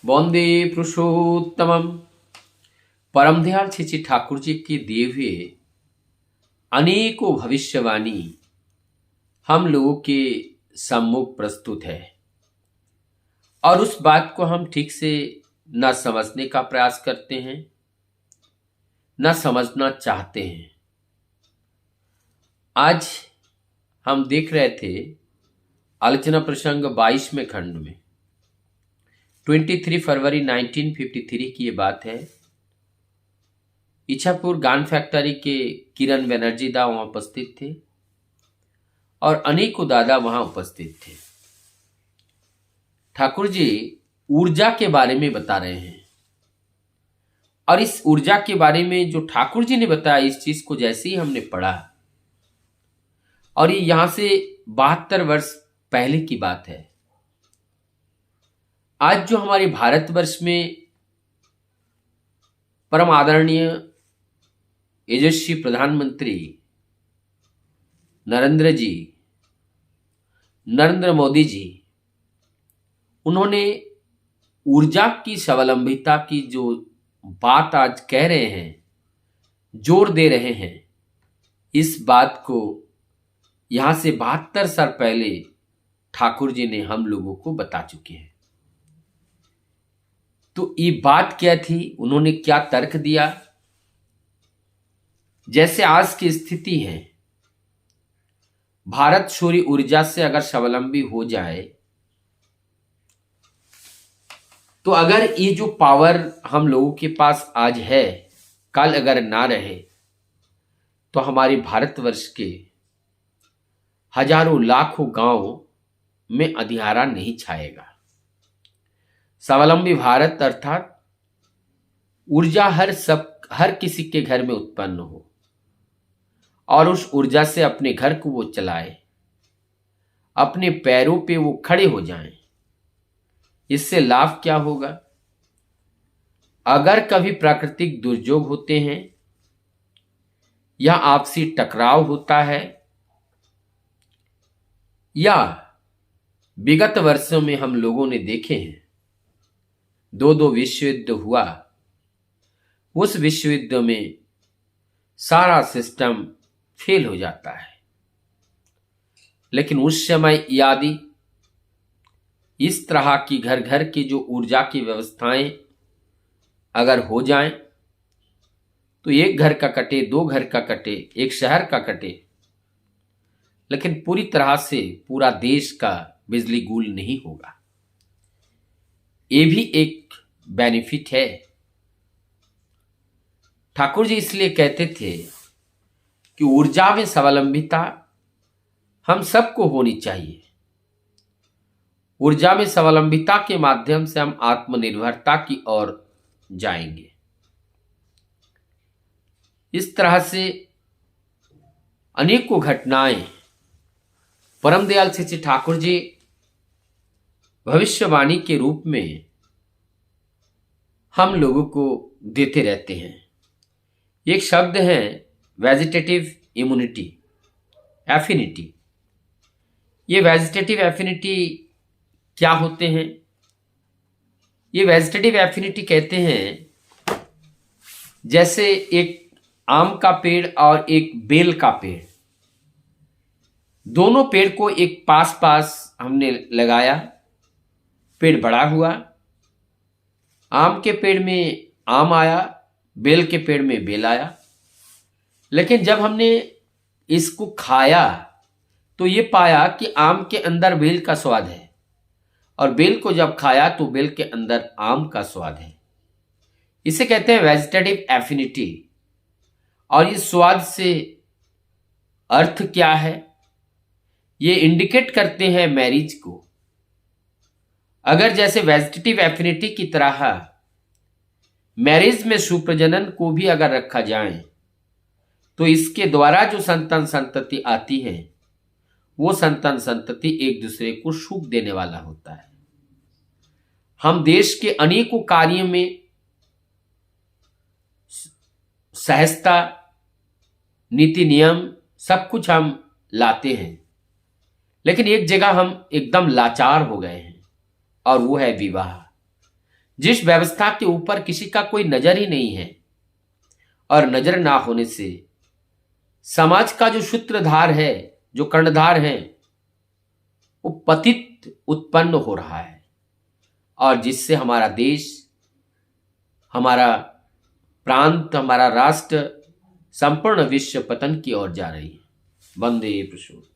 वंदे पुरुषोत्तमम। परम दयाल श्री श्री ठाकुर जी की दिए हुए अनेकों भविष्यवाणी हम लोगों के सम्मुख प्रस्तुत है और उस बात को हम ठीक से न समझने का प्रयास करते हैं, न समझना चाहते हैं। आज हम देख रहे थे आलोचना प्रसंग 22वें खंड में 23 फरवरी 1953 की ये बात है। इच्छापुर गान फैक्ट्री के किरण बनर्जी दा वहां उपस्थित थे और अनेकों दादा वहां उपस्थित थे। ठाकुर जी ऊर्जा के बारे में बता रहे हैं और इस ऊर्जा के बारे में जो ठाकुर जी ने बताया, इस चीज को जैसे ही हमने पढ़ा और ये यहां से 72 वर्ष पहले की बात है। आज जो हमारे भारतवर्ष में परम आदरणीय यशस्वी प्रधानमंत्री नरेंद्र मोदी जी, उन्होंने ऊर्जा की स्वावलंबिता की जो बात आज कह रहे हैं, जोर दे रहे हैं, इस बात को यहां से 72 साल पहले ठाकुर जी ने हम लोगों को बता चुके हैं। तो ये बात क्या थी, उन्होंने क्या तर्क दिया? जैसे आज की स्थिति है, भारत सूर्य ऊर्जा से अगर स्वावलंबी हो जाए तो अगर ये जो पावर हम लोगों के पास आज है, कल अगर ना रहे तो हमारे भारतवर्ष के हजारों लाखों गांव में अंधियारा नहीं छाएगा। स्वावलंबी भारत अर्थात ऊर्जा हर किसी के घर में उत्पन्न हो और उस ऊर्जा से अपने घर को वो चलाए, अपने पैरों पे वो खड़े हो जाएं। इससे लाभ क्या होगा? अगर कभी प्राकृतिक दुर्योग होते हैं या आपसी टकराव होता है या विगत वर्षों में हम लोगों ने देखे हैं 2 विश्व युद्ध हुआ, उस विश्व युद्ध में सारा सिस्टम फेल हो जाता है। लेकिन उस समय यदि इस तरह की घर घर की जो ऊर्जा की व्यवस्थाएं अगर हो जाएं तो एक घर का कटे, 2 घर का कटे, एक शहर का कटे, लेकिन पूरी तरह से पूरा देश का बिजली गुल नहीं होगा। ये भी एक बेनिफिट है। ठाकुर जी इसलिए कहते थे कि ऊर्जा में स्वावलंबिता हम सबको होनी चाहिए। ऊर्जा में स्वावलंबिता के माध्यम से हम आत्मनिर्भरता की ओर जाएंगे। इस तरह से अनेकों घटनाएं परम दयाल श्री ठाकुर जी भविष्यवाणी के रूप में हम लोगों को देते रहते हैं। एक शब्द है वेजिटेटिव इम्यूनिटी, एफिनिटी। ये वेजिटेटिव एफिनिटी क्या होते हैं? ये वेजिटेटिव एफिनिटी कहते हैं जैसे एक आम का पेड़ और एक बेल का पेड़, दोनों पेड़ को एक पास पास हमने लगाया, पेड़ बड़ा हुआ, आम के पेड़ में आम आया, बेल के पेड़ में बेल आया। लेकिन जब हमने इसको खाया तो ये पाया कि आम के अंदर बेल का स्वाद है और बेल को जब खाया तो बेल के अंदर आम का स्वाद है। इसे कहते हैं वेजिटेटिव एफिनिटी। और इस स्वाद से अर्थ क्या है? ये इंडिकेट करते हैं मैरिज को। अगर जैसे वेजिटेटिव एफिनिटी की तरह मैरिज में सुप्रजनन को भी अगर रखा जाए तो इसके द्वारा जो संतान संतति आती है वो संतान संतति एक दूसरे को सुख देने वाला होता है। हम देश के अनेकों कार्य में सहजता, नीति नियम सब कुछ हम लाते हैं, लेकिन एक जगह हम एकदम लाचार हो गए हैं और वो है विवाह। जिस व्यवस्था के ऊपर किसी का कोई नजर ही नहीं है, और नजर ना होने से समाज का जो सूत्रधार है, जो कर्णधार है, वो पतित उत्पन्न हो रहा है, और जिससे हमारा देश, हमारा प्रांत, हमारा राष्ट्र, संपूर्ण विश्व पतन की ओर जा रही है। वंदे पुरुषोत्तम।